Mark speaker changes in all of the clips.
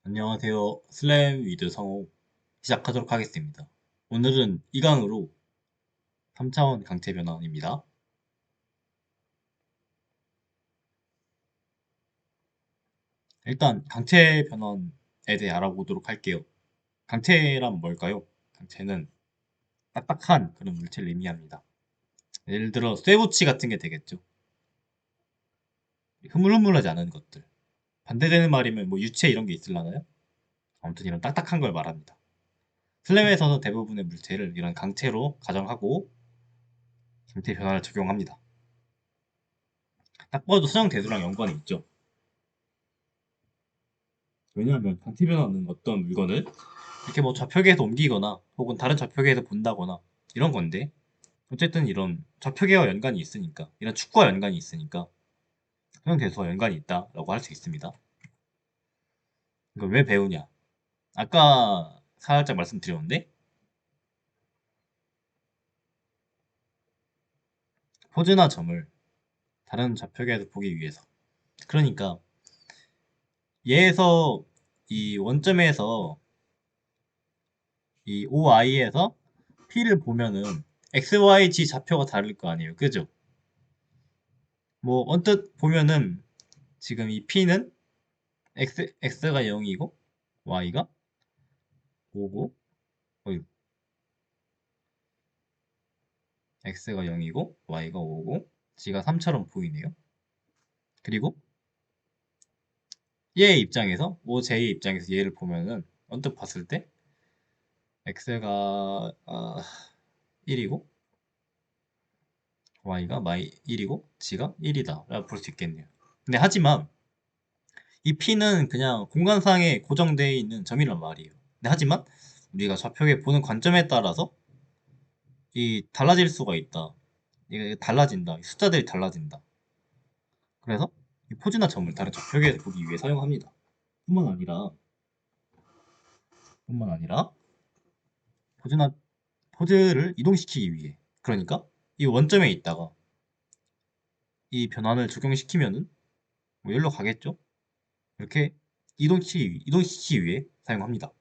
Speaker 1: 안녕하세요. 슬램 위드 성우 시작하도록 하겠습니다. 오늘은 2강으로 3차원 강체 변환입니다. 일단 강체 변환에 대해 알아보도록 할게요. 강체란 뭘까요? 강체는 딱딱한 그런 물체를 의미합니다. 예를 들어 쇠붙이 같은 게 되겠죠. 흐물흐물하지 않은 것들. 반대되는 말이면 뭐 유체 이런 게 있을라나요? 아무튼 이런 딱딱한 걸 말합니다. 슬램에서는 대부분의 물체를 이런 강체로 가정하고 강체 변환을 적용합니다. 딱 봐도 수정대수랑 연관이 있죠. 왜냐하면 강체 변환은 어떤 물건을 이렇게 뭐 좌표계에서 옮기거나 혹은 다른 좌표계에서 본다거나 이런 건데, 어쨌든 이런 좌표계와 연관이 있으니까, 이런 축과 연관이 있으니까 수정대수와 연관이 있다라고 할 수 있습니다. 이걸 왜 배우냐? 아까 살짝 말씀드렸는데, 포즈나 점을 다른 좌표계에서 보기 위해서, 그러니까 얘에서 이 원점에서 이 OI에서 P를 보면은 XYG 좌표가 다를 거 아니에요, 그죠? 뭐 언뜻 보면은 지금 이 P는 X가 0이고 Y가 5고, 어이, X가 0이고 Y가 5고 G가 3처럼 보이네요. 그리고 얘의 입장에서, OJ의 입장에서 얘를 보면은 언뜻 봤을 때 X가 1이고 Y가 1이고 G가 1이다 라고 볼 수 있겠네요. 근데 하지만 이 P는 그냥 공간상에 고정되어 있는 점이란 말이에요. 근데 하지만 우리가 좌표에 보는 관점에 따라서 이 달라질 수가 있다. 이게 달라진다. 숫자들이 달라진다. 그래서 이 포즈나 점을 다른 좌표계에서 보기 위해 사용합니다. 뿐만 아니라 뿐만 아니라 포즈나 포즈를 이동시키기 위해, 그러니까 이 원점에 있다가 이 변환을 적용시키면은 뭐 여기로 가겠죠. 이렇게 이동시키기 위해 사용합니다.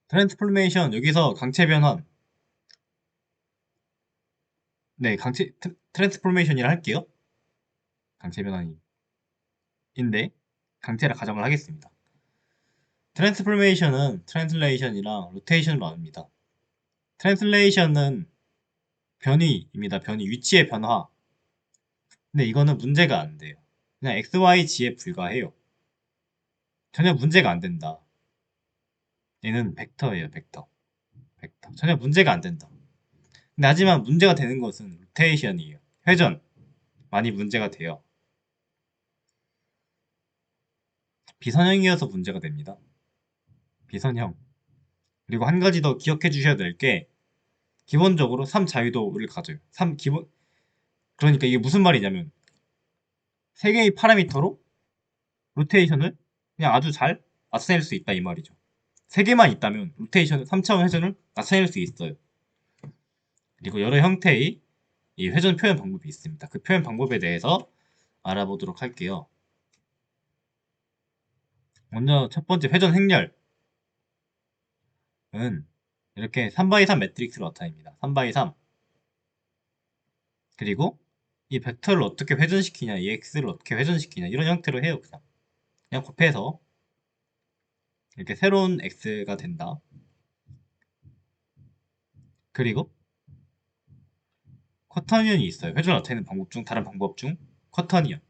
Speaker 1: 트랜스포메이션, 여기서 강체 변환, 네, 강체 트랜스포메이션이라 할게요. 강체 변환인데 강체라 가정을 하겠습니다. 트랜스포메이션은 트랜슬레이션이랑 로테이션으로 나눕니다. 트랜슬레이션은 변이입니다. 변이, 위치의 변화. 근데 이거는 문제가 안 돼요. 그냥 XYG에 불과해요. 전혀 문제가 안 된다. 얘는 벡터예요, 벡터. 벡터. 전혀 문제가 안 된다. 근데 하지만 문제가 되는 것은 로테이션이에요. 회전. 많이 문제가 돼요. 비선형이어서 문제가 됩니다. 비선형. 그리고 한 가지 더 기억해 주셔야 될 게, 기본적으로 3자유도를 가져요. 3 기본, 그러니까 이게 무슨 말이냐면, 세 개의 파라미터로 로테이션을 그냥 아주 잘 나타낼 수 있다 이 말이죠. 세 개만 있다면 로테이션 3차원 회전을 나타낼 수 있어요. 그리고 여러 형태의 이 회전 표현 방법이 있습니다. 그 표현 방법에 대해서 알아보도록 할게요. 먼저 첫 번째 회전 행렬은 이렇게 3x3 매트릭스로 나타냅니다. 3x3. 그리고 이 벡터를 어떻게 회전시키냐, 이 x를 어떻게 회전시키냐, 이런 형태로 해요. 그냥 곱해서 이렇게 새로운 x가 된다. 그리고 쿼터니언이 있어요. 회전을 나타내는 방법 중 다른 방법 중 쿼터니언.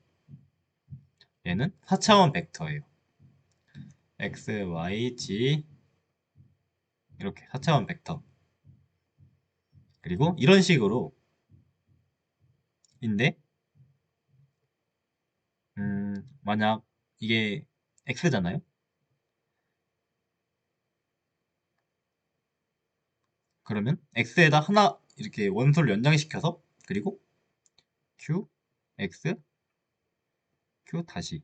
Speaker 1: 얘는 4차원 벡터예요. x, y, g 이렇게 4차원 벡터. 그리고 이런 식으로 인데, 만약 이게 x잖아요. 그러면 x에다 하나 이렇게 원소를 연장시켜서, 그리고 q, x, q 다시로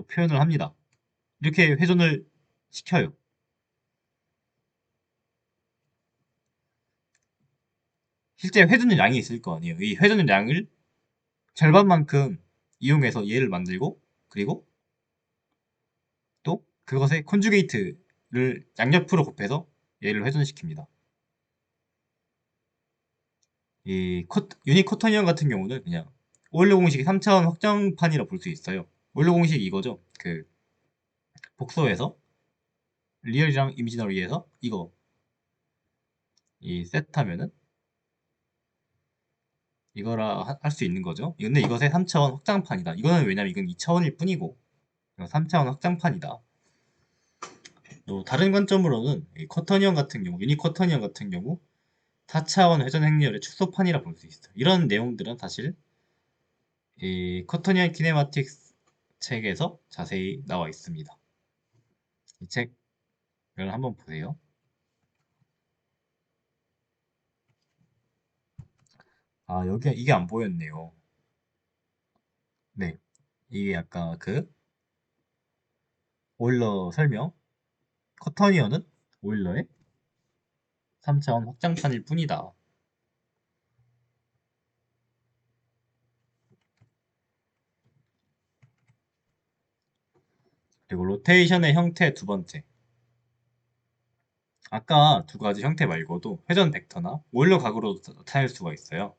Speaker 1: 표현을 합니다. 이렇게 회전을 시켜요. 실제 회전의 양이 있을 거 아니에요. 이 회전의 양을 절반만큼 이용해서 얘를 만들고 그리고 또 그것의 컨주게이트를 양옆으로 곱해서 얘를 회전시킵니다. 이 유닛 커터니언 같은 경우는 그냥 오일러 공식이 3차원 확장판이라 볼 수 있어요. 오일러 공식이 이거죠. 그 복소에서 리얼이랑 이미지너리에서 이거 이 세트하면은 이거라 할 수 있는 거죠. 근데 이것의 3차원 확장판이다. 이거는 왜냐면 이건 2차원일 뿐이고 이건 3차원 확장판이다. 또 다른 관점으로는 이 커터니언 같은 경우, 유닛 커터니언 같은 경우 4차원 회전 행렬의 축소판이라 볼 수 있어요. 이런 내용들은 사실 이 커터니언 키네마틱스 책에서 자세히 나와 있습니다. 이 책을 한번 보세요. 아, 여기 이게 안 보였네요. 네, 이게 아까 그 오일러 설명. 커터니언은 오일러의 3차원 확장판일 뿐이다. 그리고 로테이션의 형태 두 번째. 아까 두 가지 형태 말고도 회전 벡터나 오일러 각으로도 나타낼 수가 있어요.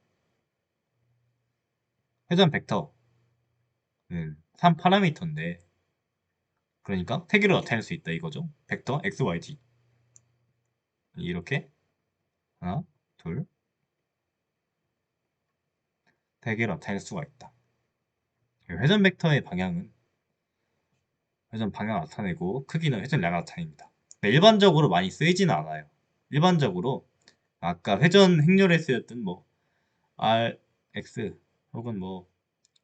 Speaker 1: 회전 벡터는 3파라미터인데 그러니까 태기로 나타낼 수 있다 이거죠. 벡터 x, y, z 이렇게 하나, 둘, 태기로 나타낼 수가 있다. 회전 벡터의 방향은 회전 방향을 나타내고 크기는 회전량을 나타냅니다. 일반적으로 많이 쓰이지는 않아요. 일반적으로 아까 회전 행렬에 쓰였던 뭐 r, x 혹은 뭐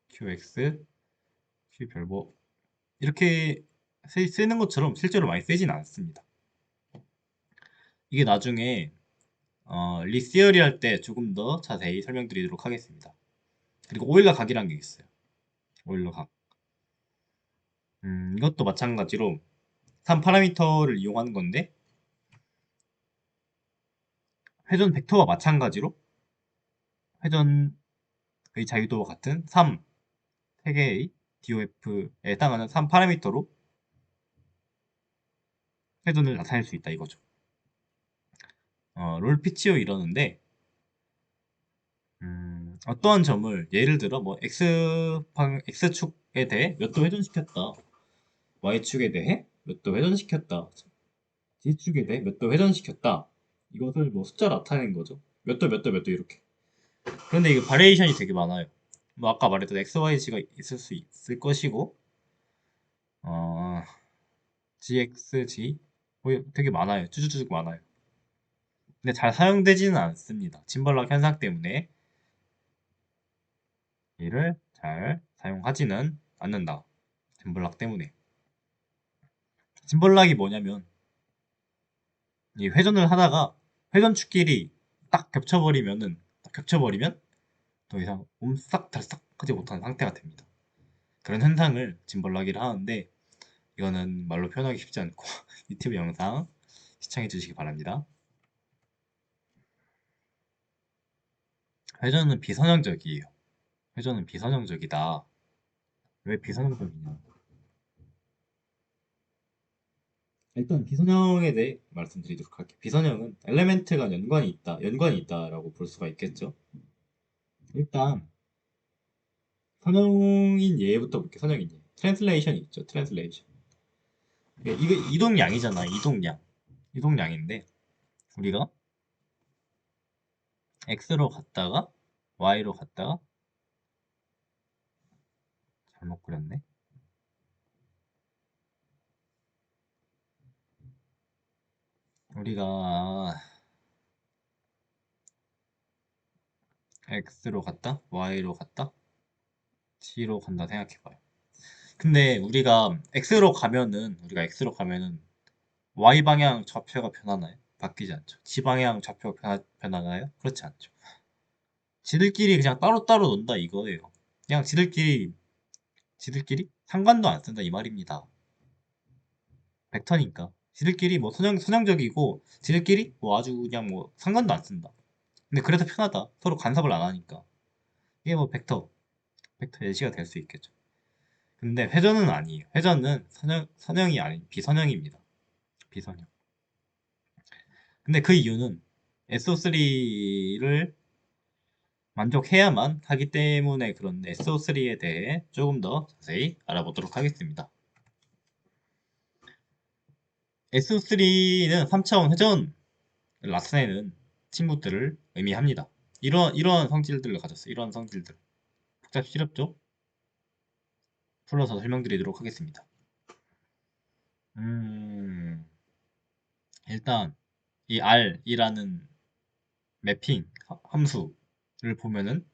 Speaker 1: qx, q별보 이렇게 쓰는 것처럼 실제로 많이 쓰이진 않습니다. 이게 나중에 리시어리 할 때 조금 더 자세히 설명드리도록 하겠습니다. 그리고 오일러 각이란 게 있어요. 오일러 각. 이것도 마찬가지로 3파라미터를 이용하는 건데 회전 벡터와 마찬가지로 회전의 자유도와 같은 3, 3개의 DOF에 해당하는 3파라미터로 회전을 나타낼 수 있다 이거죠. 롤피치오 이러는데 어떠한 점을 예를 들어 뭐 X축에 대해 몇 도 회전시켰다. Y축에 대해 몇 도 회전시켰다. Z축에 대해 몇 도 회전시켰다. 이것을 뭐 숫자로 나타내는 거죠. 몇 도, 몇 도, 몇 도 이렇게. 그런데 이게 바리에이션이 되게 많아요. 뭐 아까 말했던 X, Y, Z가 있을 수 있을 것이고 어, GX, G 뭐 되게 많아요. 쭈쭈쭈 많아요. 근데 잘 사용되지는 않습니다. 짐벌락 현상 때문에 이를 잘 사용하지는 않는다. 짐벌락 때문에. 짐벌락이 뭐냐면 이 회전을 하다가 회전축끼리 딱 겹쳐버리면 더 이상 옴싹달싹 하지 못하는 상태가 됩니다. 그런 현상을 짐벌락이라 하는데 이거는 말로 표현하기 쉽지 않고 유튜브 영상 시청해 주시기 바랍니다. 회전은 비선형적이에요. 회전은 비선형적이다. 왜 비선형적이냐? 일단 비선형에 대해 말씀드리도록 할게요. 비선형은 엘레멘트가 연관이 있다라고 볼 수가 있겠죠. 일단 선형인 예부터 볼게요. 선형인 예. 트랜슬레이션이 있죠. 트랜슬레이션. 이거 이동량이잖아. 이동량. 이동량인데 우리가 x로 갔다가 y로 갔다가 잘못 그렸네. 우리가 x로 갔다 y로 갔다 t로 간다 생각해봐요. 근데 우리가 x로 가면은 y 방향 좌표가 변하나요? 바뀌지 않죠. 지 방향 좌표가 변하나요? 그렇지 않죠. 지들끼리 그냥 따로따로 논다 이거예요. 그냥 지들끼리 상관도 안 쓴다 이 말입니다. 벡터니까 지들끼리 뭐 선형적이고 지들끼리 뭐 아주 그냥 뭐 상관도 안 쓴다. 근데 그래서 편하다. 서로 간섭을 안 하니까. 이게 뭐 벡터. 벡터 예시가 될 수 있겠죠. 근데 회전은 아니에요. 회전은 선형이 아닌 비선형입니다. 비선형. 근데 그 이유는 SO3를 만족해야만 하기 때문에 그런 SO3에 대해 조금 더 자세히 알아보도록 하겠습니다. SO3는 3차원 회전을 나타내는 친구들을 의미합니다. 이런 성질들을 가졌어요. 이런 성질들. 복잡스럽죠? 풀어서 설명드리도록 하겠습니다. 일단 이 R이라는 매핑 함수를 보면은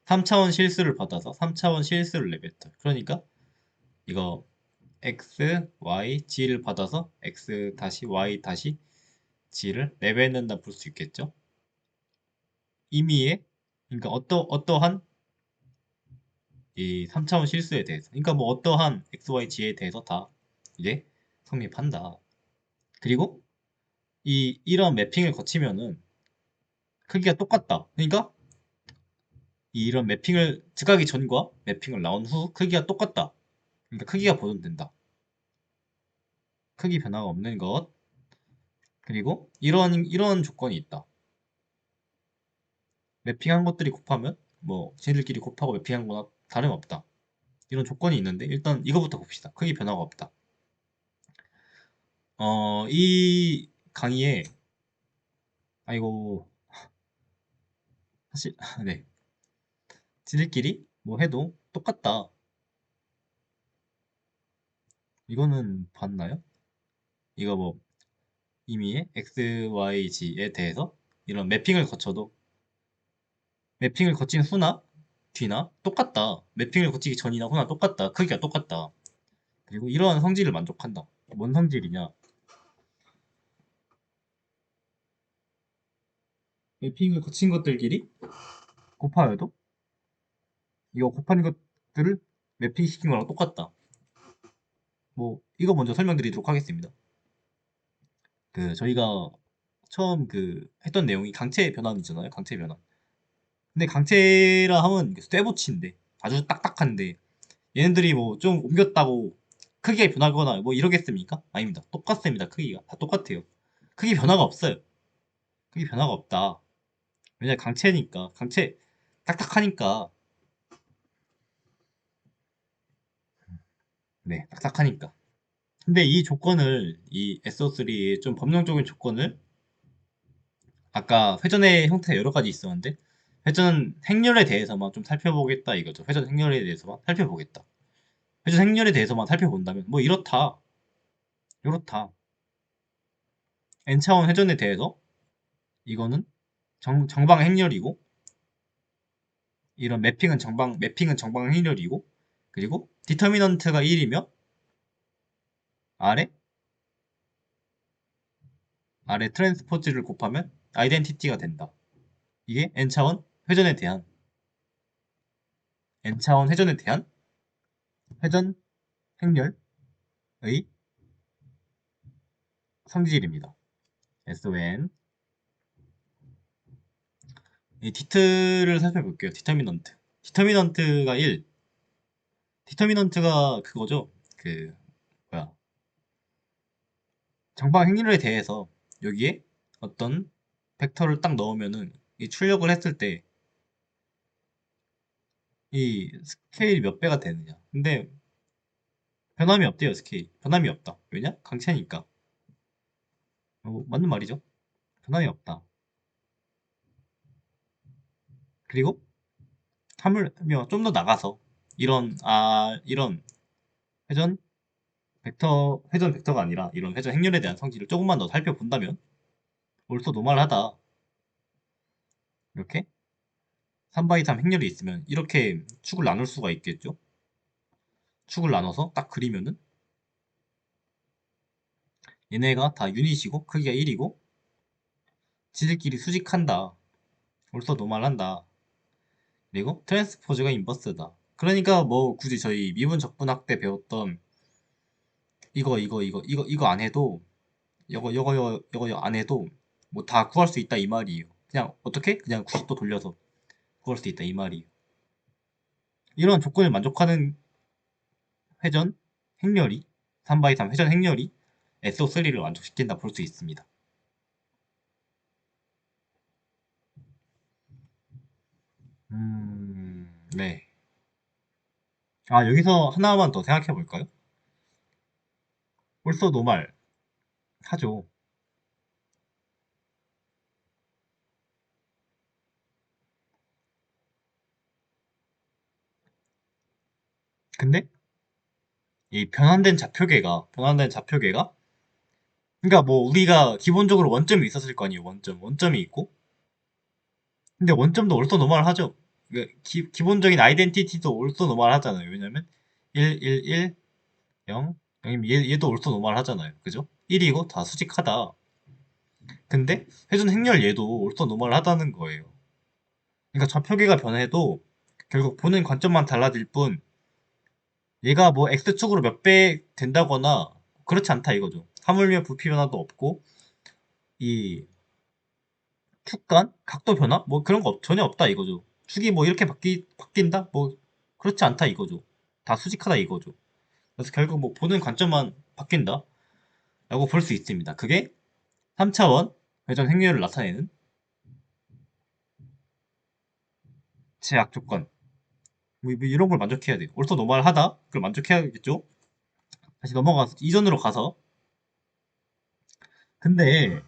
Speaker 1: 3차원 실수를 받아서 3차원 실수를 내뱉어요. 그러니까 이거 x, y, g를 받아서 x 다시 y 다시 g를 내뱉는다 볼 수 있겠죠. 임의의 그러니까 어떠한 이 3차원 실수에 대해서 그러니까 뭐 어떠한 x, y, g에 대해서 다 이게 성립한다. 그리고 이런 매핑을 거치면은 크기가 똑같다. 그러니까 이런 매핑을 즉하기 전과 매핑을 나온 후 크기가 똑같다. 그러니까 크기가 보존된다. 크기 변화가 없는 것. 그리고 이런 조건이 있다. 매핑한 것들이 곱하면 뭐 쟤들끼리 곱하고 매핑한 거나 다름없다. 이런 조건이 있는데 일단 이거부터 봅시다. 크기 변화가 없다. 이 강의에 아이고 사실 네 쟤들끼리 뭐 해도 똑같다. 이거는 봤나요? 이거 뭐 이미의 x, y, g에 대해서 이런 매핑을 거쳐도 매핑을 거친 후나 뒤나 똑같다. 매핑을 거치기 전이나 후나 똑같다. 크기가 똑같다. 그리고 이러한 성질을 만족한다. 뭔 성질이냐? 매핑을 거친 것들끼리 곱하여도 이거 곱한 것들을 매핑시킨 거랑 똑같다. 뭐 이거 먼저 설명드리도록 하겠습니다. 그 저희가 처음 그 했던 내용이 강체 변환이잖아요. 강체 변환. 근데 강체라 하면 쇠붙이인데 아주 딱딱한데 얘네들이 뭐 좀 옮겼다고 크기가 변하거나 뭐 이러겠습니까? 아닙니다. 똑같습니다. 크기가 다 똑같아요. 크기 변화가 없어요. 크기 변화가 없다. 왜냐 강체니까 강체 딱딱하니까 네 딱딱하니까. 근데 이 조건을 이 SO3의 좀 법령적인 조건을 아까 회전의 형태가 여러 가지 있었는데 회전 행렬에 대해서만 좀 살펴보겠다 이거죠. 회전 행렬에 대해서만 살펴보겠다. 회전 행렬에 대해서만 살펴본다면 뭐 이렇다. 이렇다. n차원 회전에 대해서 이거는 정방 행렬이고 이런 매핑은 정방 행렬이고 그리고 디터미넌트가 1이며 아래 트랜스포즈를 곱하면 아이덴티티가 된다. 이게 n차원 회전에 대한 회전 행렬의 성질입니다. SON 이 디트를 살펴볼게요. 디터미넌트가 1 디터미넌트가 그거죠. 그 뭐야 정방 행렬에 대해서 여기에 어떤 벡터를 딱 넣으면은 이 출력을 했을 때 이 스케일이 몇 배가 되느냐. 근데 변함이 없대요, 스케일. 변함이 없다. 왜냐? 강체니까. 맞는 말이죠. 변함이 없다. 그리고 하물며 좀 더 나가서 이런 회전 회전 벡터가 아니라 이런 회전 행렬에 대한 성질을 조금만 더 살펴본다면 올소 노멀하다. 이렇게 3 x 3 행렬이 있으면 이렇게 축을 나눌 수가 있겠죠. 축을 나눠서 딱 그리면은 얘네가 다 유닛이고 크기가 1이고 지들끼리 수직한다. 올소 노멀한다. 그리고 트랜스포즈가 인버스다. 그러니까 뭐 굳이 저희 미분 적분학 때 배웠던 이거 안 해도 이거 안 해도 뭐 다 구할 수 있다 이 말이에요. 그냥 어떻게? 그냥 90도 돌려서 구할 수 있다 이 말이에요. 이런 조건을 만족하는 회전 행렬이 3x3 회전 행렬이 SO3를 만족시킨다 볼 수 있습니다. 네. 아, 여기서 하나만 더 생각해 볼까요? 올소 노말 하죠. 근데 이 변환된 좌표계가 그러니까 뭐 우리가 기본적으로 원점이 있었을 거 아니에요. 원점이 있고 근데 원점도 올소 노말 하죠. 그러니까 기본적인 아이덴티티도 올소 노말 하잖아요. 왜냐면 1, 1, 1, 0, 0 얘도 올소 노말 하잖아요. 그죠? 1이고 다 수직하다. 근데 회전 행렬 얘도 올소 노말 하다는 거예요. 그러니까 좌표계가 변해도 결국 보는 관점만 달라질 뿐 얘가 뭐 X축으로 몇 배 된다거나 그렇지 않다 이거죠. 하물며 부피 변화도 없고 이 축간? 각도 변화? 뭐 그런 거 전혀 없다 이거죠. 축이 뭐 이렇게 바뀐다? 뭐 그렇지 않다 이거죠. 다 수직하다 이거죠. 그래서 결국 뭐 보는 관점만 바뀐다 라고 볼 수 있습니다. 그게 3차원 회전 행렬을 나타내는 제약 조건. 뭐 이런 걸 만족해야 돼요. orthonormal하다? 그걸 만족해야겠죠? 다시 넘어가서 이전으로 가서 근데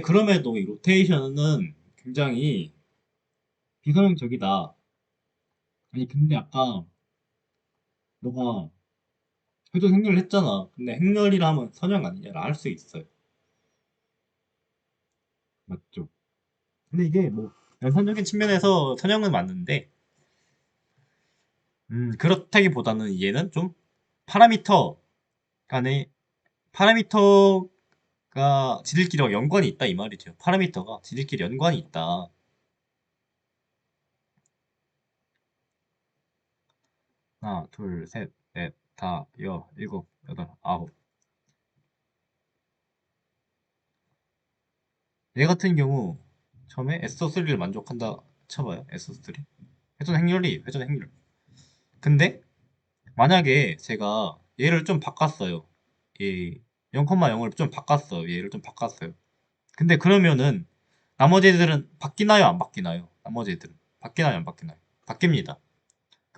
Speaker 1: 그럼에도 이 로테이션은 굉장히 비선형적이다. 아니 근데 아까 너가 회전 행렬을 했잖아. 근데 행렬이라 하면 선형 아니냐라 할 수 있어요. 맞죠? 근데 이게 뭐 연산적인 측면에서 선형은 맞는데 그렇다기보다는 얘는 좀 파라미터 간의 파라미터가 지들끼리 연관이 있다 이 말이죠. 파라미터가 지들끼리 연관이 있다. 하나, 둘, 셋, 넷, 다, 일곱, 여덟, 아홉. 얘 같은 경우 처음에 SO3를 만족한다 쳐봐요. SO3. 회전 행렬. 근데 만약에 제가 얘를 좀 바꿨어요. 이 0,0을 좀 바꿨어요. 얘를 좀 바꿨어요. 근데 그러면은 나머지 애들은 바뀌나요? 안 바뀌나요? 나머지 애들은 바뀌나요? 안 바뀌나요? 바뀝니다.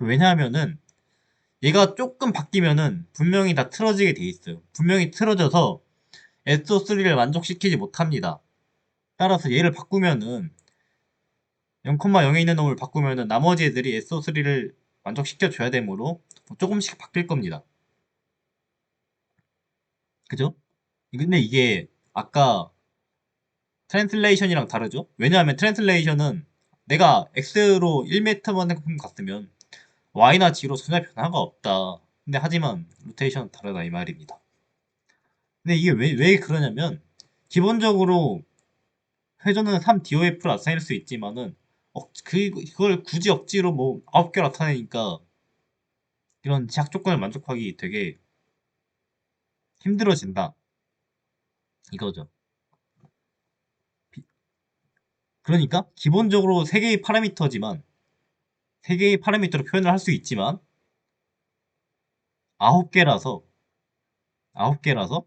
Speaker 1: 왜냐하면은 얘가 조금 바뀌면은 분명히 다 틀어지게 돼 있어요. 분명히 틀어져서 SO3를 만족시키지 못합니다. 따라서 얘를 바꾸면은 0,0에 있는 놈을 바꾸면은 나머지 애들이 SO3를 만족시켜 줘야 되므로 조금씩 바뀔 겁니다. 그죠? 근데 이게 아까 트랜슬레이션이랑 다르죠? 왜냐하면 트랜슬레이션은 내가 X로 1m만큼 갔으면 Y나 G로 전혀 변화가 없다. 근데 하지만 로테이션은 다르다 이 말입니다. 근데 이게 왜 그러냐면 기본적으로 회전은 3DOF를 나타낼 수 있지만은 그걸 굳이 억지로 뭐 9개 나타내니까 이런 제약 조건을 만족하기 되게 힘들어진다 이거죠. 그러니까 기본적으로 3개의 파라미터지만 3개의 파라미터로 표현을 할 수 있지만 9개라서 9개라서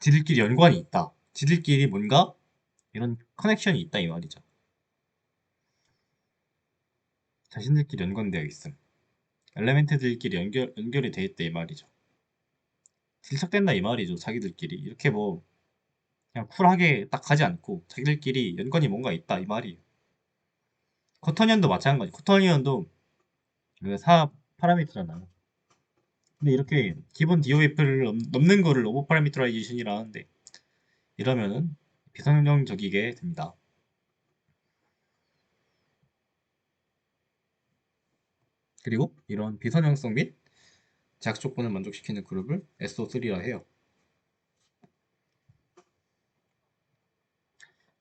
Speaker 1: 지들끼리 연관이 있다. 지들끼리 뭔가 이런 커넥션이 있다 이 말이죠. 자신들끼리 연관되어 있음. 엘레멘트들끼리 연결이 돼 있다 이 말이죠. 질척된다 이 말이죠. 자기들끼리 이렇게 뭐 그냥 쿨하게 딱 하지 않고 자기들끼리 연관이 뭔가 있다 이 말이에요. 커터니언도 마찬가지. 커터니언도 그 사 파라미터잖아요. 근데 이렇게 기본 DOF를 넘는 거를 오버 파라미터라이제이션이라 하는데 이러면은 비선형적이게 됩니다. 그리고 이런 비선형성 및 제약 조건을 만족시키는 그룹을 SO3라 해요.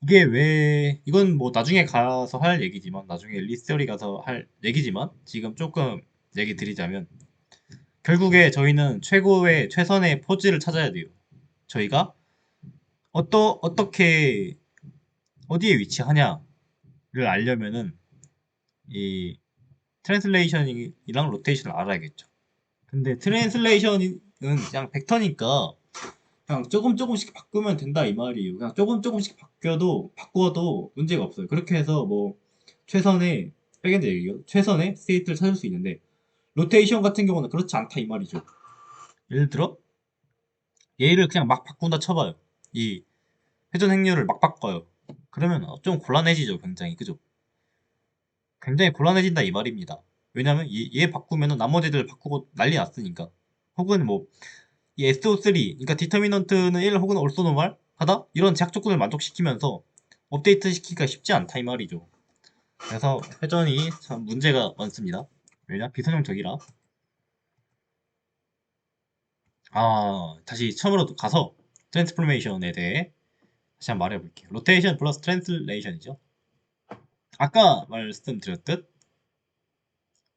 Speaker 1: 이게 왜 이건 뭐 나중에 가서 할 얘기지만 나중에 리스터리 가서 할 얘기지만 지금 조금 얘기 드리자면 결국에 저희는 최고의 최선의 포즈를 찾아야 돼요. 저희가 어떻게 어디에 위치하냐를 알려면은 이 트랜슬레이션이랑 로테이션을 알아야겠죠. 근데 트랜슬레이션은 그냥 벡터니까 그냥 조금씩 바꾸면 된다 이 말이에요. 그냥 조금씩 바꾸어도 문제가 없어요. 그렇게 해서 뭐 최선의 백엔드 얘기요. 최선의 스테이트를 찾을 수 있는데 로테이션 같은 경우는 그렇지 않다 이 말이죠. 예를 들어 얘를 그냥 막 바꾼다 쳐봐요. 이 회전 행렬을 막 바꿔요. 그러면 좀 곤란해지죠, 굉장히. 그죠? 굉장히 곤란해진다 이 말입니다. 왜냐면 얘 바꾸면은 나머지들 바꾸고 난리 났으니까. 혹은 뭐 이 SO3, 그러니까 디터미넌트는 1 혹은 also normal 하다 이런 제약 조건을 만족시키면서 업데이트 시키기가 쉽지 않다 이 말이죠. 그래서 회전이 참 문제가 많습니다. 왜냐? 비선형적이라. 다시 처음으로 가서 트랜스포메이션에 대해 다시 한번 말해볼게요. 로테이션 플러스 트랜슬레이션이죠. 아까 말씀드렸듯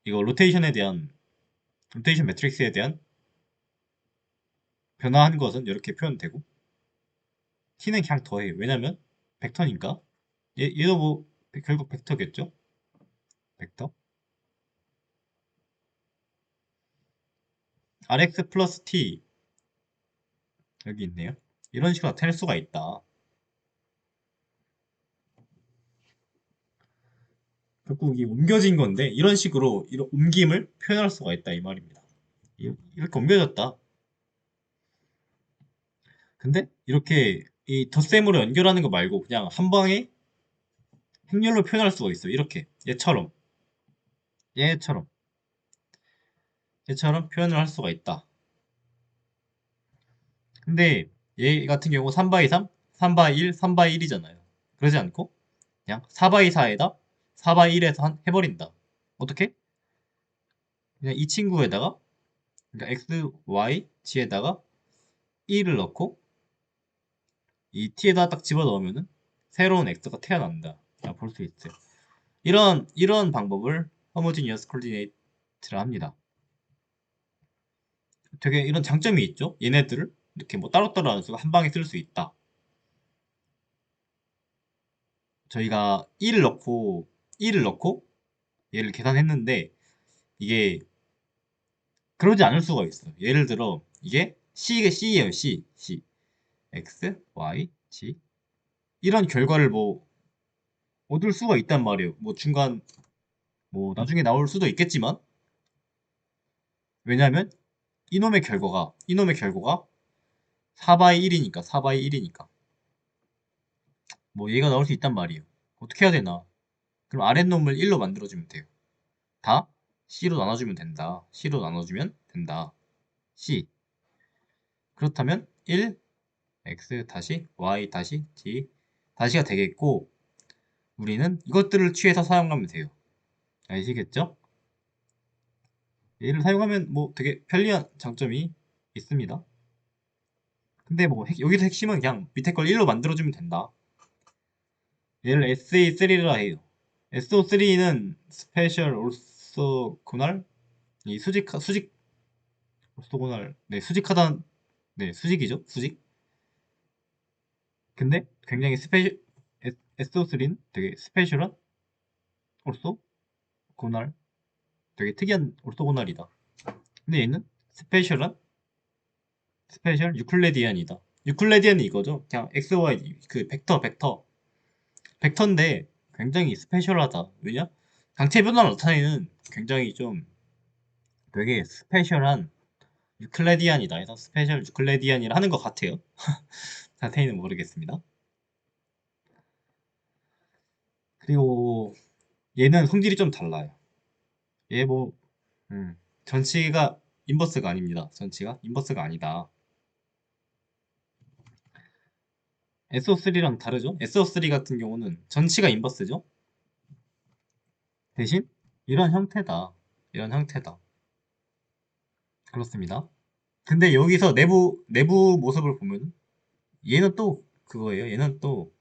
Speaker 1: 이거 로테이션 매트릭스에 대한 변화한 것은 이렇게 표현되고 t는 그냥 더해요. 왜냐면 벡터니까 얘도 뭐 결국 벡터겠죠? 벡터 rx 플러스 t 여기 있네요. 이런 식으로 나타낼 수가 있다. 결국 이 옮겨진 건데 이런 식으로 이런 옮김을 표현할 수가 있다 이 말입니다. 이렇게 옮겨졌다. 근데 이렇게 이 덧셈으로 연결하는 거 말고 그냥 한 방에 행렬로 표현할 수가 있어요. 이렇게 얘처럼 얘처럼 표현을 할 수가 있다. 근데 얘 같은 경우 3바이 3, 3바이 1, 3바이 1이잖아요. 그러지 않고 그냥 4바이 4에다 4바이 1에서 해버린다. 어떻게? 그냥 이 친구에다가 그러니까 x, y, g에다가 1을 넣고 이 t에다 딱 집어넣으면은 새로운 x가 태어난다. 볼 수 있어요. 이런 방법을 homogeneous coordinate라 합니다. 되게 이런 장점이 있죠. 얘네들을 이렇게 뭐 따로따로 안 쓰고 한 방에 쓸 수 있다. 저희가 1을 넣고 얘를 계산했는데 이게 그러지 않을 수가 있어요. 예를 들어 이게 C예요. C. X, Y, G 이런 결과를 뭐 얻을 수가 있단 말이에요. 뭐 중간 뭐 나중에 나올 수도 있겠지만 왜냐면 이놈의 결과가 4바이 1이니까 4바이 1이니까 뭐 얘가 나올 수 있단 말이에요. 어떻게 해야 되나? 그럼 아랫놈을 1로 만들어주면 돼요. 다 C로 나눠주면 된다. C로 나눠주면 된다. C. 그렇다면 1, X 다시 Y 다시 G 다시가 되겠고 우리는 이것들을 취해서 사용하면 돼요. 아시겠죠? 얘를 사용하면 뭐 되게 편리한 장점이 있습니다. 근데 뭐 여기서 핵심은 그냥 밑에 걸 1로 만들어주면 된다. 얘를 SA3라 해요. SO3는 스페셜 올소고날 이 수직 올소고날 네 수직하단 네 수직이죠 수직. 근데 굉장히 SO3는 되게 스페셜한 올소고날 되게 특이한 올소고날이다. 근데 얘는 스페셜한 스페셜 유클레디안이다. 유클레디안이 이거죠. 그냥 XY 그 벡터인데 굉장히 스페셜하다. 왜냐? 장체 변화를 나타내는 굉장히 좀 되게 스페셜한 유클레디안이다 해서 스페셜 유클레디안이라 하는 것 같아요. 자세히는 모르겠습니다. 그리고 얘는 성질이 좀 달라요. 얘 뭐, 전치가 인버스가 아닙니다. 전치가 인버스가 아니다. SO3랑 다르죠? SO3 같은 경우는 전치가 인버스죠? 대신 이런 형태다. 이런 형태다. 그렇습니다. 근데 여기서 내부 모습을 보면 얘는 또 그거예요. 얘는 또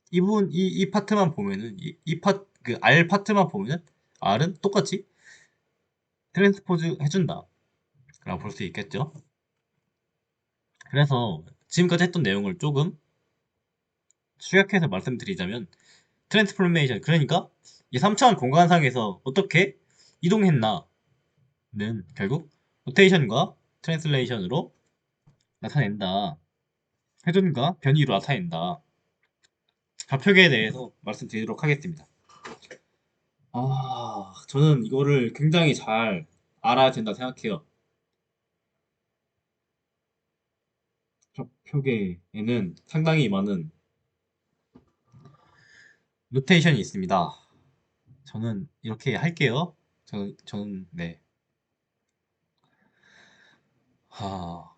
Speaker 1: 이 파트만 보면은 그 R 파트만 보면은 R은 똑같이 트랜스포즈 해준다 라고 볼 수 있겠죠. 그래서 지금까지 했던 내용을 조금 축약해서 말씀드리자면 트랜스포메이션 그러니까 이 3차원 공간상에서 어떻게 이동했나는 결국 로테이션과 트랜슬레이션으로 나타낸다. 회전과 변이로 나타낸다. 좌표계에 대해서 말씀드리도록 하겠습니다. 저는 이거를 굉장히 잘 알아야 된다 생각해요. 좌표계에는 상당히 많은 로테이션이 있습니다. 저는 이렇게 할게요. 네.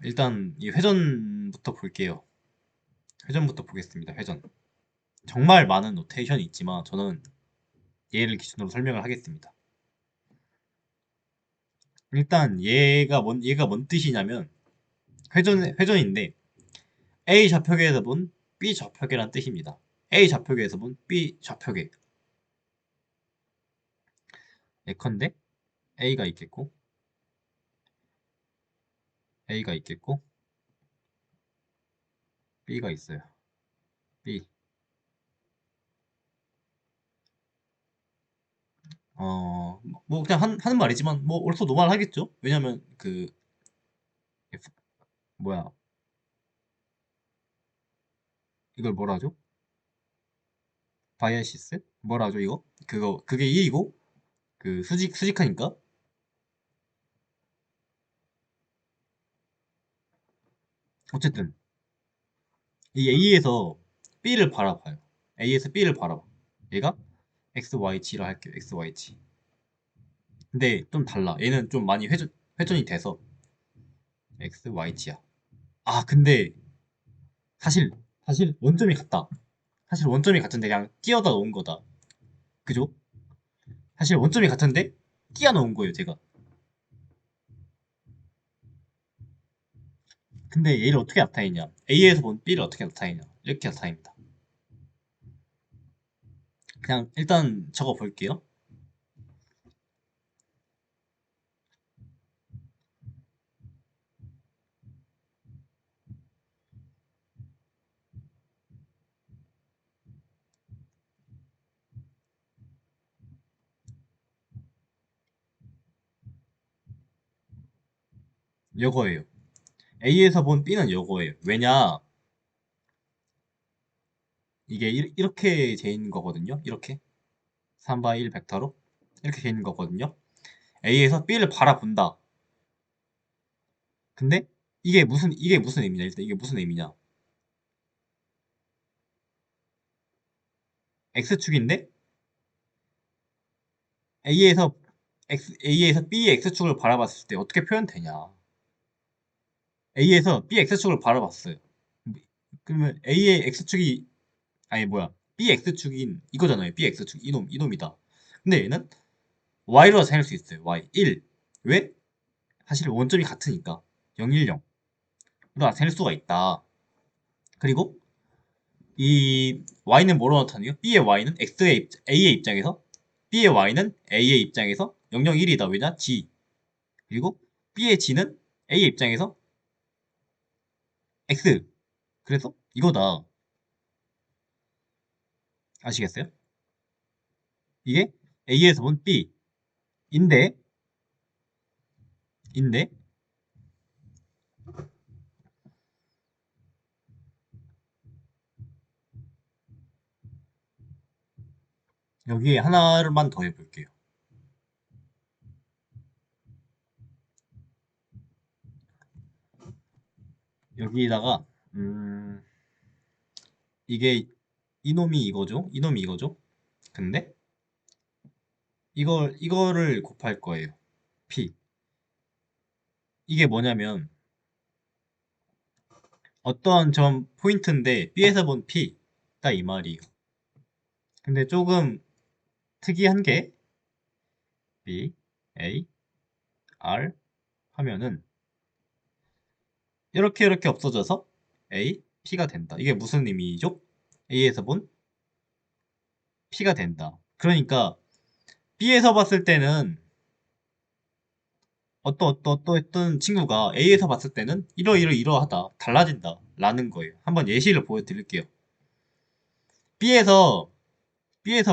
Speaker 1: 일단 이 회전부터 볼게요. 회전부터 보겠습니다. 회전. 정말 많은 노테이션이 있지만 저는 얘를 기준으로 설명을 하겠습니다. 일단 얘가 뭔 뜻이냐면 회전인데 A 좌표계에서 본 B 좌표계란 뜻입니다. A 좌표계에서 본 B 좌표계. 예컨대 A가 있겠고 A가 있겠고 B가 있어요. B. 뭐 그냥 하는 말이지만 뭐 옳소 노말 하겠죠? 왜냐면 그 뭐야 이걸 뭐라 하죠? 바이애시스? 뭐라 하죠 이거? 그게 1이고 그 수직하니까 어쨌든 이 A에서 B를 바라봐요. A에서 B를 바라봐. 얘가 XYG라 할게요. XYG. 근데 좀 달라. 얘는 좀 많이 회전이 돼서 XYG야. 근데 사실 사실 원점이 같다. 사실 원점이 같은데 그냥 띄어다 놓은 거다. 그죠? 사실 원점이 같은데 끼워 놓은 거예요, 제가. 근데 얘를 어떻게 나타내냐? A에서 본 B를 어떻게 나타내냐? 이렇게 나타냅니다. 그냥 일단 적어 볼게요. 요거예요. A에서 본 B는 요거예요. 왜냐? 이게 이렇게 돼 있는 거거든요. 이렇게 3바이 1 벡터로 이렇게 돼 있는 거거든요. A에서 B를 바라본다. 근데 이게 무슨 의미냐? 일단 이게 무슨 의미냐? X축인데 A에서 A에서 B의 X축을 바라봤을 때 어떻게 표현되냐? A에서 B X축을 바라봤어요. 그러면 A의 X축이 아니 뭐야? B X축인 이거잖아요. B X축 이놈이다. 근데 얘는 Y로 나타낼 수 있어요. Y 1. 왜? 사실 원점이 같으니까 0, 1, 0로 나타낼 수가 있다. 그리고 이 Y는 뭐로 나타내요? B의 Y는 A의 입장에서 B의 Y는 A의 입장에서 0, 0, 1이다. 왜냐? G. 그리고 B의 G는 A의 입장에서 X. 그래서 이거다. 아시겠어요? 이게 A에서 본 B인데 인데 여기에 하나만 더 해볼게요. 여기다가 이게 이놈이 이거죠? 이놈이 이거죠? 근데 이거를 곱할 거예요. P. 이게 뭐냐면 어떠한 점 포인트인데 B에서 본 P다 이 말이에요. 근데 조금 특이한 게 B, A, R 하면은 이렇게 없어져서 A, P가 된다. 이게 무슨 의미죠? A에서 본 P가 된다. 그러니까 B에서 봤을 때는 어떤 친구가 A에서 봤을 때는 이러하다 달라진다 라는 거예요. 한번 예시를 보여드릴게요. B에서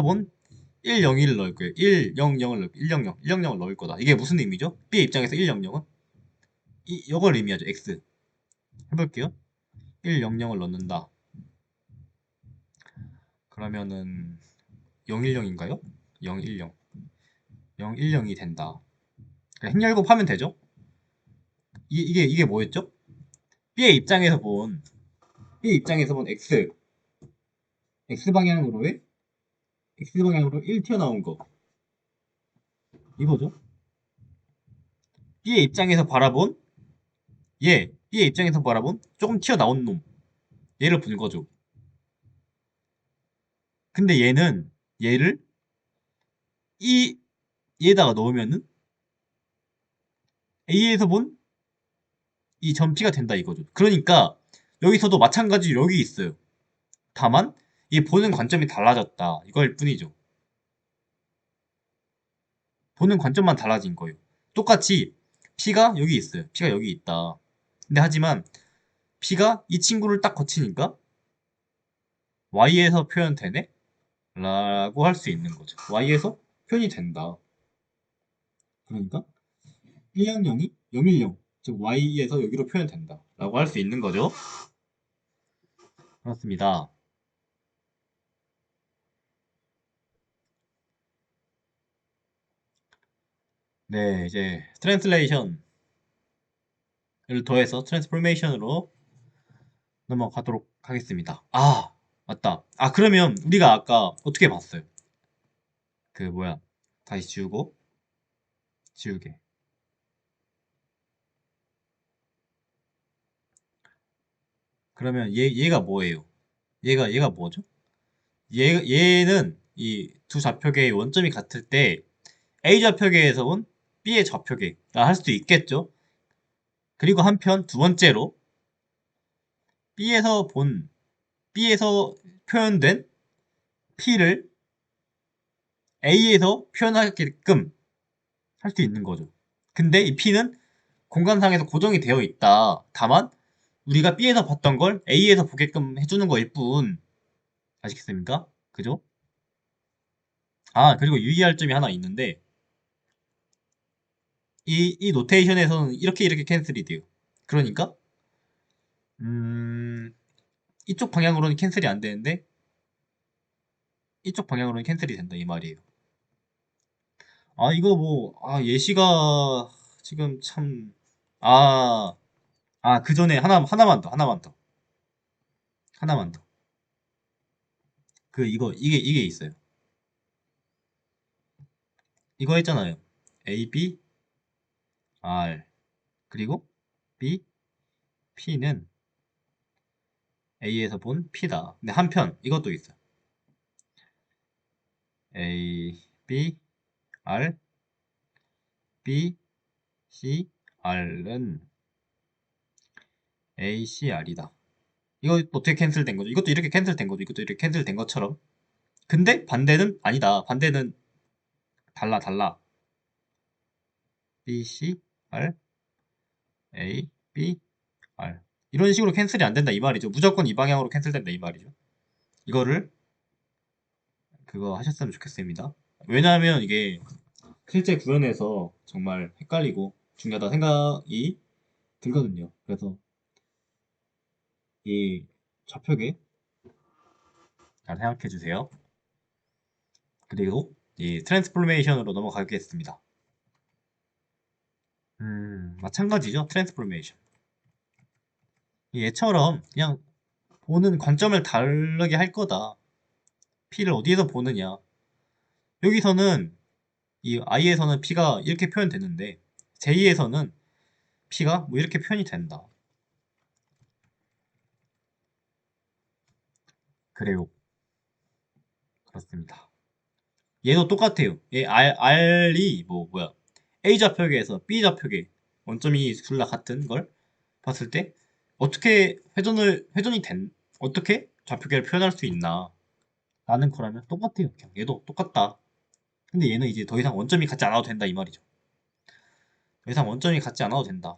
Speaker 1: 본 1, 0, 1을 넣을 거예요. 1, 0, 0을 넣을 1, 0, 0, 1, 0, 0을 넣을 거다. 이게 무슨 의미죠? B의 입장에서 1, 0, 0은 이걸 의미하죠. X. 해볼게요. 1, 0, 0을 넣는다. 그러면은 0, 1, 0인가요? 0, 1, 0. 0, 1, 0이 된다. 행렬곱 하면 되죠? 이게 뭐였죠? B의 입장에서 본 B의 입장에서 본 X 방향으로의 X 방향으로 1 튀어나온 거 이거죠? B의 입장에서 바라본 B의 입장에서 바라본 조금 튀어나온 놈 얘를 본 거죠. 근데 얘를 이 얘에다가 넣으면은 A에서 본 이 점 P가 된다 이거죠. 그러니까 여기서도 마찬가지로 여기 있어요. 다만 이 보는 관점이 달라졌다 이거일 뿐이죠. 보는 관점만 달라진 거예요. 똑같이 P가 여기 있어요. P가 여기 있다. 근데 하지만 P가 이 친구를 딱 거치니까 Y에서 표현되네? 라고 할 수 있는 거죠. Y에서 표현이 된다. 그러니까 100이 010, 즉 Y에서 여기로 표현된다. 라고 할 수 있는 거죠. 그렇습니다. 네, 이제 트랜슬레이션을 더해서 트랜스포메이션으로 넘어가도록 하겠습니다. 아, 맞다. 아, 그러면 우리가 아까 어떻게 봤어요? 그 뭐야? 다시 지우고 지우개. 그러면 얘가 뭐예요? 얘가 뭐죠? 얘는 이 두 좌표계의 원점이 같을 때 A 좌표계에서 온 B의 좌표계라 할 수도 있겠죠. 그리고 한편 두 번째로 B에서 본 B에서 표현된 P를 A에서 표현하게끔 할 수 있는 거죠. 근데 이 P는 공간상에서 고정이 되어 있다. 다만 우리가 B에서 봤던 걸 A에서 보게끔 해주는 거일 뿐. 아시겠습니까? 그죠? 아, 그리고 유의할 점이 하나 있는데 이 노테이션에서는 이렇게 캔슬이 돼요. 그러니까 음, 이쪽 방향으로는 캔슬이 안 되는데 이쪽 방향으로는 캔슬이 된다 이 말이에요. 아 이거 뭐 예시가 지금 참 그 전에 하나만 더. 그 이게 있어요. 이거 했잖아요. A, B, R 그리고 B, P는 A에서 본 P다. 근데 한편 이것도 있어요. A, B, R, B, C, R은 A, C, R이다. 이거 어떻게 캔슬된 거죠? 이것도 이렇게 캔슬된 거죠. 이것도 이렇게 캔슬된 것처럼. 근데 반대는 아니다. 반대는 달라. B, C, R, A, B, R. 이런 식으로 캔슬이 안 된다 이 말이죠. 무조건 이 방향으로 캔슬된다 이 말이죠. 이거를 그거 하셨으면 좋겠습니다. 왜냐하면 이게 실제 구현에서 정말 헷갈리고 중요하다 생각이 들거든요. 그래서 이 좌표계 잘 생각해 주세요. 그리고 이 트랜스포메이션으로 넘어가겠습니다. 마찬가지죠. 트랜스포메이션. 얘처럼 그냥 보는 관점을 다르게 할 거다. P를 어디에서 보느냐. 여기서는 이 I에서는 P가 이렇게 표현되는데 J에서는 P가 뭐 이렇게 표현이 된다. 그래요. 그렇습니다. 얘도 똑같아요. 얘 R이 뭐야 A 좌표계에서 B 좌표계 원점이 둘 다 같은 걸 봤을 때 어떻게 회전이 된 어떻게 좌표계를 표현할 수 있나 라는 거라면 똑같아요. 그냥 얘도 똑같다. 근데 얘는 이제 더 이상 원점이 같지 않아도 된다 이 말이죠. 더 이상 원점이 같지 않아도 된다.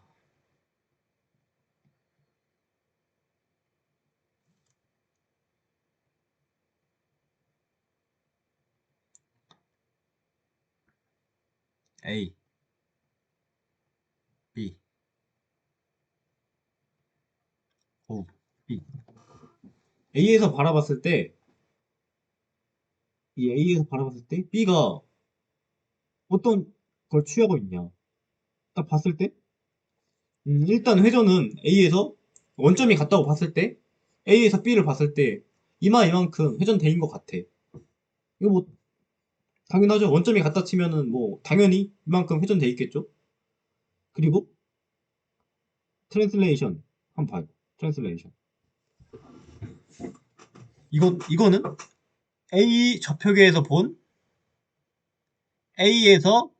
Speaker 1: A, B, O, B. A에서 바라봤을 때, 이 A에서 바라봤을 때 B가 어떤 걸 취하고 있냐. 딱 봤을 때, 일단 회전은 A에서 원점이 같다고 봤을 때, A에서 B를 봤을 때, 이만큼 회전되는 것 같아. 이거 뭐, 당연하죠. 원점이 같다 치면은 뭐, 당연히 이만큼 회전돼 있겠죠? 그리고, 트랜슬레이션. 한번 봐요. 트랜슬레이션. 이거는 A 좌표계에서 본 A에서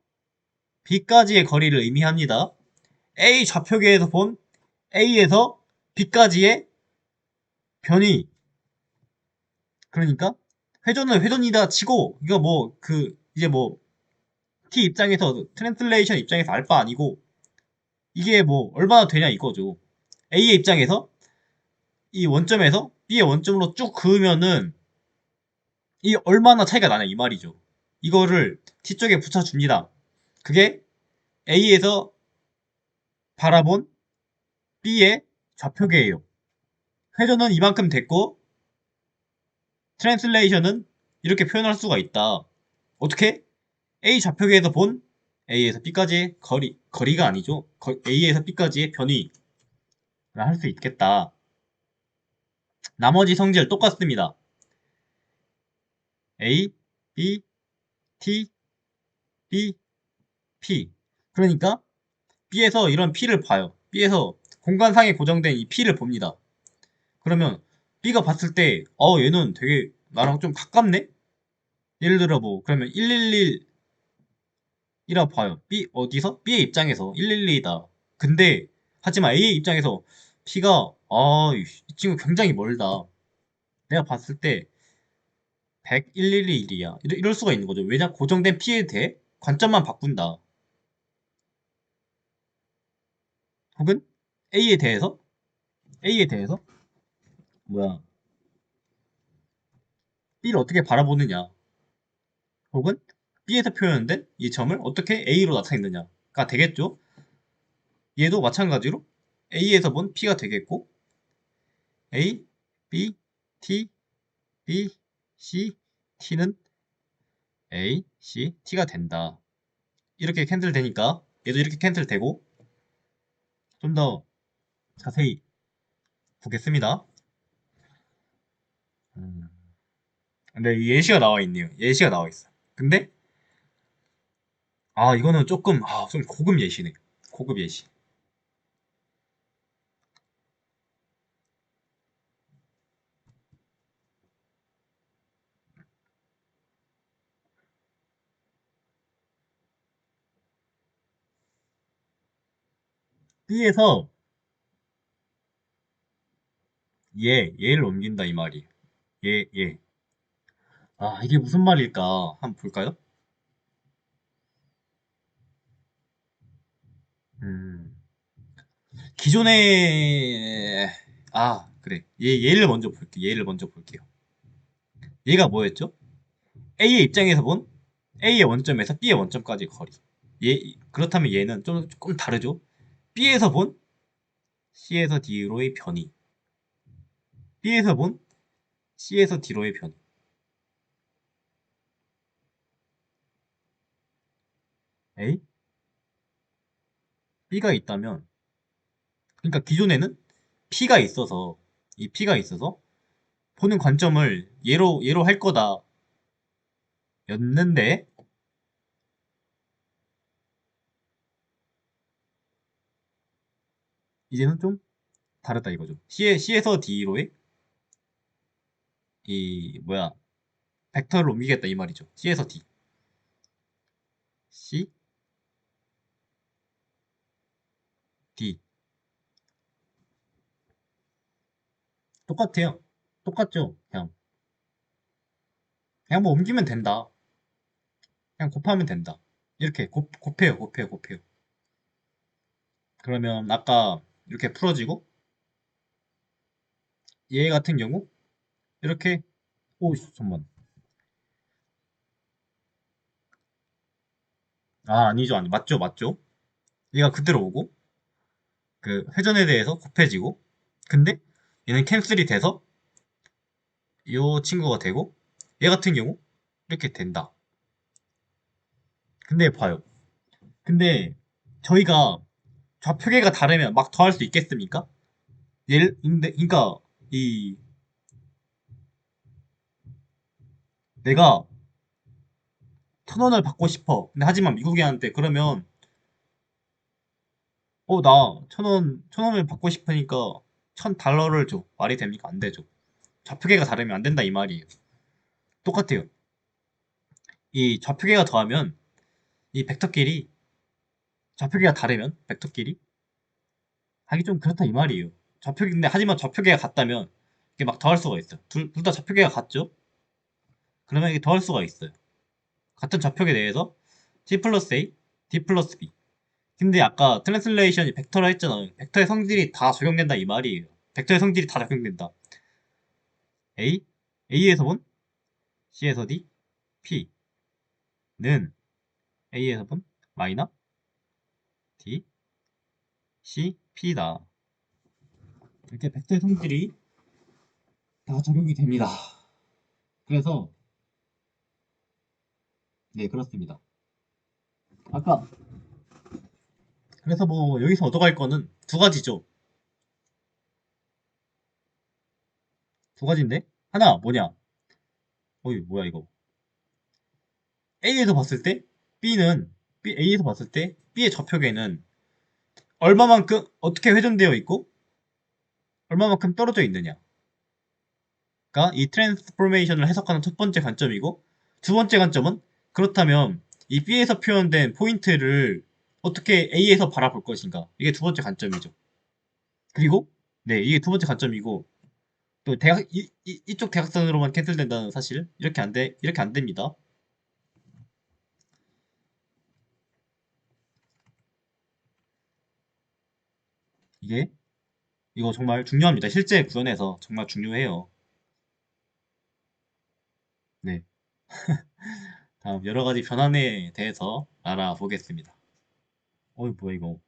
Speaker 1: B까지의 거리를 의미합니다. A 좌표계에서 본 A에서 B까지의 변이. 그러니까 회전은 회전이다 치고 이거 뭐 이제 뭐 T 입장에서 트랜슬레이션 입장에서 알바 아니고 이게 뭐 얼마나 되냐 이거죠. A의 입장에서 이 원점에서 B의 원점으로 쭉 그으면은 이 얼마나 차이가 나냐 이 말이죠. 이거를 T쪽에 붙여줍니다. 그게 A에서 바라본 B의 좌표계예요. 회전은 이만큼 됐고 트랜슬레이션은 이렇게 표현할 수가 있다. 어떻게? A 좌표계에서 본 A에서 B까지의 거리가 아니죠. A에서 B까지의 변위를 할 수 있겠다. 나머지 성질 똑같습니다. A, B, T, B, P. 그러니까 B에서 이런 P를 봐요. B에서 공간상에 고정된 이 P를 봅니다. 그러면 B가 봤을 때 얘는 되게 나랑 좀 가깝네? 예를 들어 뭐 그러면 111이라 봐요. B 어디서? B의 입장에서 112다. 근데 하지만 A의 입장에서 P가 이 친구 굉장히 멀다. 내가 봤을 때 100, 111이야. 이럴 수가 있는 거죠. 왜냐? 고정된 P에 대해 관점만 바꾼다. 혹은 A에 대해서 A에 대해서 뭐야? B를 어떻게 바라보느냐. 혹은 B에서 표현된 이 점을 어떻게 A로 나타내느냐가 되겠죠. 얘도 마찬가지로 A에서 본 P가 되겠고 A, B, T, B, C, T는 A, C, T가 된다. 이렇게 캔슬 되니까 얘도 이렇게 캔슬 되고 좀 더 자세히 보겠습니다. 음, 근데 이 예시가 나와 있네요. 예시가 나와 있어. 근데 이거는 조금 좀 고급 예시네. 고급 예시. B에서 얘를 옮긴다 이 말이. 얘. 이게 무슨 말일까? 한번 볼까요? 음, 기존에 그래. 얘를 먼저 볼게요. 얘를 먼저 볼게요. 얘가 뭐였죠? A의 입장에서 본 A의 원점에서 B의 원점까지 거리. 그렇다면 얘는 조금 다르죠? B에서 본 C에서 D로의 변이. B에서 본 C에서 D로의 변이. A? B가 있다면, 그러니까 기존에는 P가 있어서, 이 P가 있어서 보는 관점을 얘로 할 거다 였는데, 이제는 좀 다르다 이거죠. C에서 D로의 뭐야, 벡터를 옮기겠다 이 말이죠. C에서 D. C, D. 똑같아요. 똑같죠? 그냥 뭐 옮기면 된다. 그냥 곱하면 된다. 이렇게 곱해요. 그러면 아까 이렇게 풀어지고 얘 같은 경우 이렇게 잠만. 아니죠. 아니, 맞죠. 맞죠. 얘가 그대로 오고, 그 회전에 대해서 곱해지고, 근데 얘는 캔슬이 돼서 이 친구가 되고, 얘 같은 경우 이렇게 된다. 근데 봐요. 근데 저희가 좌표계가 다르면 막 더할 수 있겠습니까? 근데 그러니까 이 내가 1,000원을 받고 싶어. 근데 하지만 미국인한테 그러면 나 1,000원을 받고 싶으니까 1,000달러를 줘. 말이 됩니까? 안 되죠. 좌표계가 다르면 안 된다 이 말이에요. 똑같아요. 이 좌표계가 더하면 이 벡터끼리 좌표계가 다르면 벡터끼리 하기 좀 그렇다 이 말이에요. 근데 하지만 좌표계가 같다면 이게 막 더할 수가 있어요. 둘 다 좌표계가 같죠? 그러면 이게 더할 수가 있어요. 같은 좌표계 내에서 C 플러스 A, D 플러스 B. 근데 아까 트랜슬레이션이 벡터라 했잖아요. 벡터의 성질이 다 적용된다 이 말이에요. 벡터의 성질이 다 적용된다. A, A에서 본 C에서 D, P는 A에서 본 마이너 D, C, P다. 이렇게 벡터의 성질이 다 적용이 됩니다. 그래서 네 그렇습니다. 아까 그래서 뭐 여기서 얻어갈 거는 두 가지죠. 두 가지인데 하나 뭐냐? 어이 뭐야 이거? A에서 봤을 때 A에서 봤을 때 B의 좌표계는 얼마만큼 어떻게 회전되어 있고 얼마만큼 떨어져 있느냐가 이 트랜스포메이션을 해석하는 첫 번째 관점이고 두 번째 관점은 그렇다면 이 B에서 표현된 포인트를 어떻게 A에서 바라볼 것인가 이게 두 번째 관점이죠. 그리고 네 이게 두 번째 관점이고 또 이쪽 대각선으로만 캔슬된다는 사실 이렇게 안 됩니다. 이게 이거 정말 중요합니다. 실제 구현에서 정말 중요해요. 네. 다음 여러 가지 변환에 대해서 알아보겠습니다. 어이 뭐야 이거.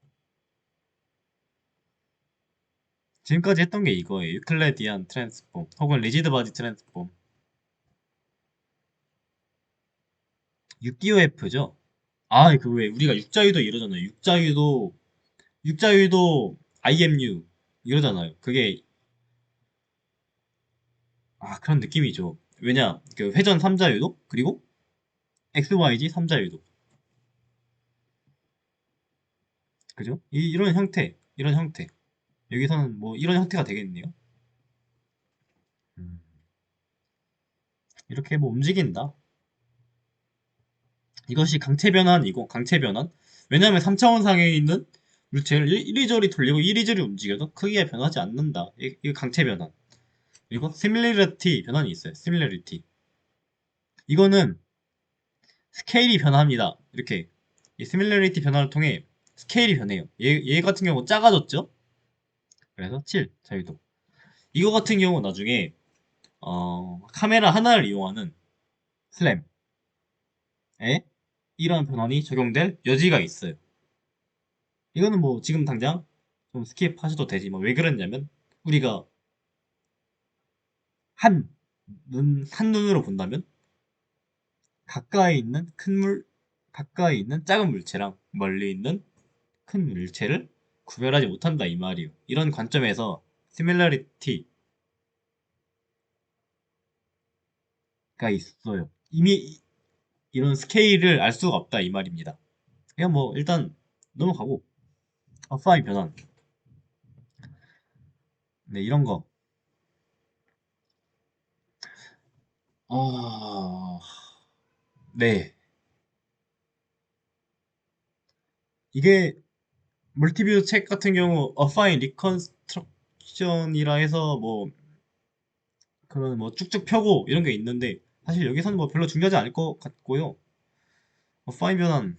Speaker 1: 지금까지 했던 게 이거예요. 유클레디안 트랜스폼 혹은 리지드 바디 트랜스폼. 6DOF죠? 그 왜 우리가 육자유도 이러잖아요. 육자유도 IMU 이러잖아요. 그게 그런 느낌이죠. 왜냐? 그 회전 3자유도 그리고 XYG 3자유도. 그죠? 이런 형태. 여기서는 뭐 이런 형태가 되겠네요. 음, 이렇게 뭐 움직인다. 이것이 강체 변환이고 강체 변환. 왜냐하면 3차원상에 있는 물체를 이리저리 돌리고 이리저리 움직여도 크기가 변하지 않는다. 이거 강체 변환. 그리고 시밀리리티 변환이 있어요. 시밀리리티. 이거는 스케일이 변합니다. 이렇게 이 시밀리리티 변화를 통해 스케일이 변해요. 얘 같은 경우 작아졌죠? 그래서 7 자유도. 이거 같은 경우 나중에 카메라 하나를 이용하는 슬램에 이런 변환이 적용될 여지가 있어요. 이거는 뭐 지금 당장 좀 스킵하셔도 되지만 왜 그랬냐면 우리가 한 한 눈으로 본다면 가까이 있는 가까이 있는 작은 물체랑 멀리 있는 큰 물체를 구별하지 못한다 이 말이에요. 이런 관점에서 시밀러리티가 있어요. 이미 이런 스케일을 알 수가 없다 이 말입니다. 그냥 뭐 일단 넘어가고 어파인 변환 네 이런 거 네 이게 멀티뷰 책 같은 경우 어파인 리컨스트럭션이라 해서 뭐 그런 뭐 쭉쭉 펴고 이런 게 있는데 사실 여기서는 뭐 별로 중요하지 않을 것 같고요. 어파인 변환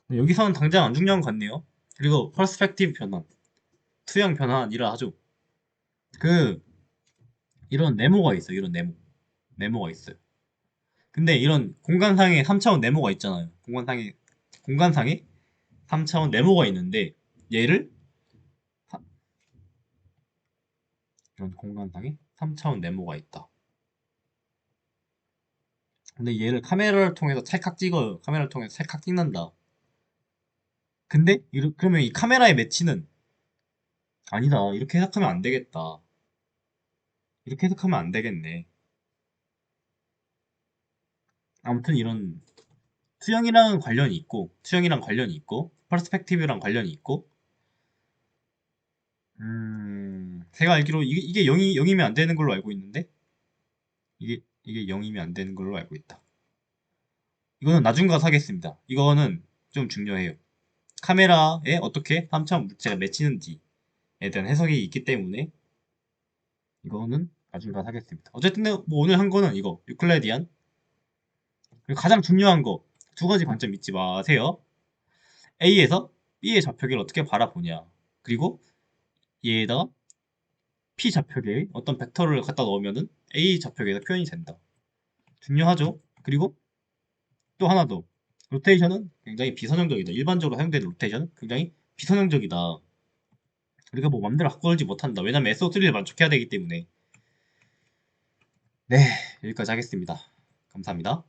Speaker 1: 네, 여기서는 당장 안 중요한 것 같네요. 그리고 퍼스펙티브 변환 투영 변환이라 하죠. 그 이런 네모가 있어요. 이런 네모가 있어요. 근데 이런 공간상의 3차원 네모가 있잖아요. 공간상에 3차원 네모가 있는데 얘를 이런 공간상에 3차원 네모가 있다. 근데 얘를 카메라를 통해서 찰칵 찍어요. 카메라를 통해서 찰칵 찍는다. 근데 그러면 이 카메라의 매치는 아니다. 이렇게 해석하면 안 되겠다. 이렇게 해석하면 안 되겠네. 아무튼 이런 투영이랑 관련이 있고, 퍼스펙티브랑 관련이 있고, 제가 알기로 이게 0이면 안 되는 걸로 알고 있는데, 이게 0이면 안 되는 걸로 알고 있다. 이거는 나중 가서 하겠습니다. 이거는 좀 중요해요. 카메라에 어떻게 3차원 물체가 맺히는지에 대한 해석이 있기 때문에, 이거는 나중 가서 하겠습니다. 어쨌든 뭐 오늘 한 거는 이거, 유클레디안. 그리고 가장 중요한 거, 두 가지 관점 잊지 마세요. A에서 B의 좌표계를 어떻게 바라보냐. 그리고 얘에다가 P 좌표계에 어떤 벡터를 갖다 넣으면은 A 좌표계에서 표현이 된다. 중요하죠? 그리고 또 하나 더. 로테이션은 굉장히 비선형적이다. 일반적으로 사용되는 로테이션은 굉장히 비선형적이다. 우리가 뭐 맘대로 바꾸지 못한다. 왜냐면 SO3를 만족해야 되기 때문에. 네, 여기까지 하겠습니다. 감사합니다.